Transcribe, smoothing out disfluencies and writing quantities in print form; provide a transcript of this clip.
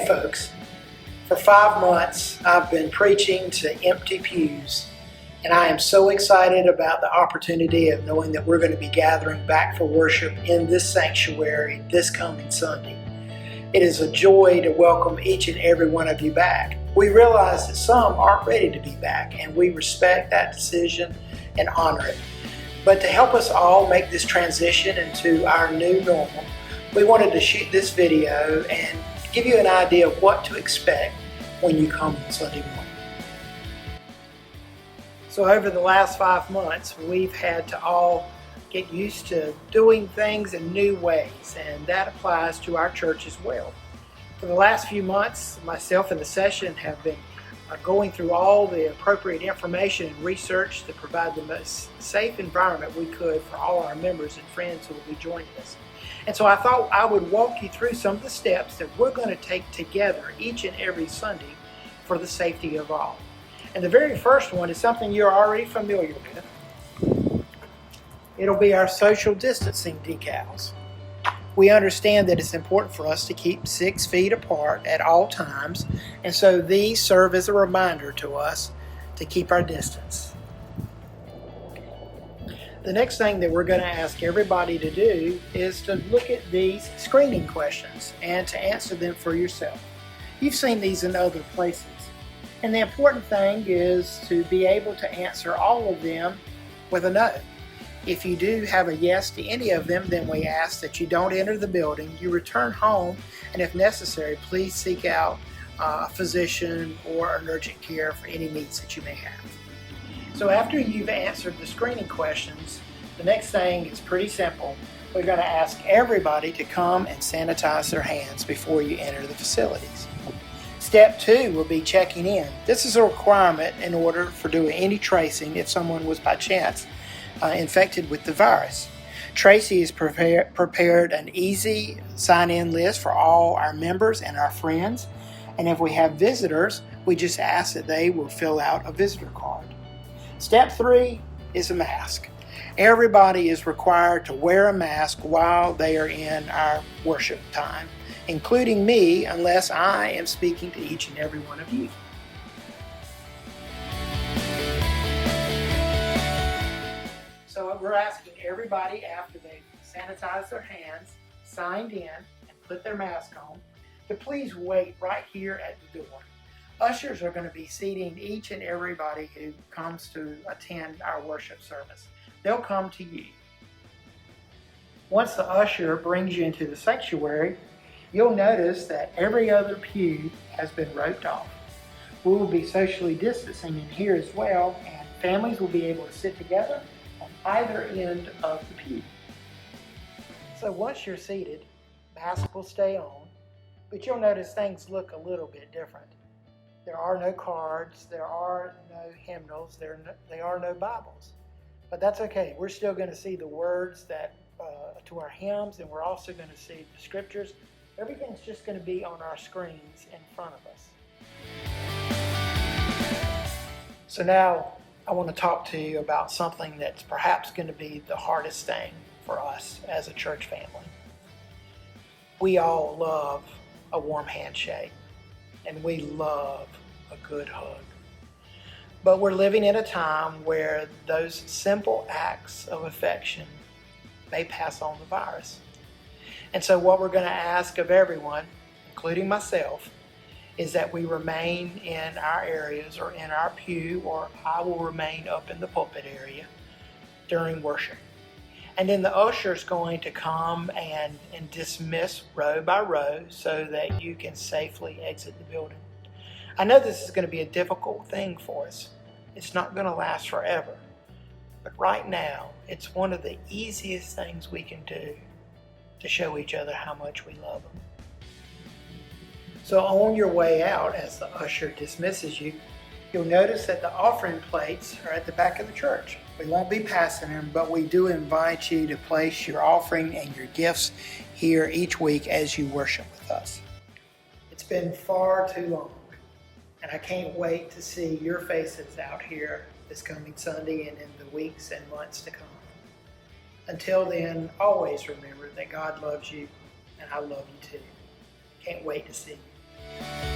folks, for 5 months I've been preaching to empty pews, and I am so excited about the opportunity of knowing that we're going to be gathering back for worship in this sanctuary this coming Sunday. It is a joy to welcome each and every one of you back. We realize that some aren't ready to be back, and we respect that decision and honor it. But to help us all make this transition into our new normal, we wanted to shoot this video and give you an idea of what to expect when you come on Sunday morning. So over the last 5 months, we've had to all get used to doing things in new ways, and that applies to our church as well. For the last few months, myself and the session have been going through all the appropriate information and research to provide the most safe environment we could for all our members and friends who will be joining us. And so I thought I would walk you through some of the steps that we're going to take together each and every Sunday for the safety of all. And the very first one is something you're already familiar with. It'll be our social distancing decals. We understand that it's important for us to keep 6 feet apart at all times, and so these serve as a reminder to us to keep our distance. The next thing that we're going to ask everybody to do is to look at these screening questions and to answer them for yourself. You've seen these in other places. And the important thing is to be able to answer all of them with a no. If you do have a yes to any of them, then we ask that you don't enter the building, you return home, and if necessary, please seek out a physician or an urgent care for any needs that you may have. So after you've answered the screening questions, the next thing is pretty simple. We're going to ask everybody to come and sanitize their hands before you enter the facilities. Step 2 will be checking in. This is a requirement in order for doing any tracing if someone was by chance infected with the virus. Tracy has prepared an easy sign-in list for all our members and our friends. And if we have visitors, we just ask that they will fill out a visitor card. Step 3 is a mask. Everybody is required to wear a mask while they are in our worship time, including me, unless I am speaking to each and every one of you. So we're asking everybody after they've sanitized their hands, signed in, and put their mask on, to please wait right here at the door. Ushers are going to be seating each and everybody who comes to attend our worship service. They'll come to you. Once the usher brings you into the sanctuary, you'll notice that every other pew has been roped off. We will be socially distancing in here as well, and families will be able to sit together on either end of the pew. So once you're seated, masks will stay on, but you'll notice things look a little bit different. There are no cards, there are no hymnals, there are no Bibles. But that's okay. We're still going to see the words that to our hymns, and we're also going to see the scriptures. Everything's just going to be on our screens in front of us. So now I want to talk to you about something that's perhaps going to be the hardest thing for us as a church family. We all love a warm handshake, and we love a good hug. But we're living in a time where those simple acts of affection may pass on the virus. And so what we're going to ask of everyone, including myself, is that we remain in our areas or in our pew, or I will remain up in the pulpit area during worship. And then the usher's going to come and dismiss row by row so that you can safely exit the building. I know this is going to be a difficult thing for us. It's not going to last forever. But right now, it's one of the easiest things we can do to show each other how much we love them. So on your way out, as the usher dismisses you, you'll notice that the offering plates are at the back of the church. We won't be passing them, but we do invite you to place your offering and your gifts here each week as you worship with us. It's been far too long, and I can't wait to see your faces out here this coming Sunday and in the weeks and months to come. Until then, always remember that God loves you, and I love you too. Can't wait to see you. you.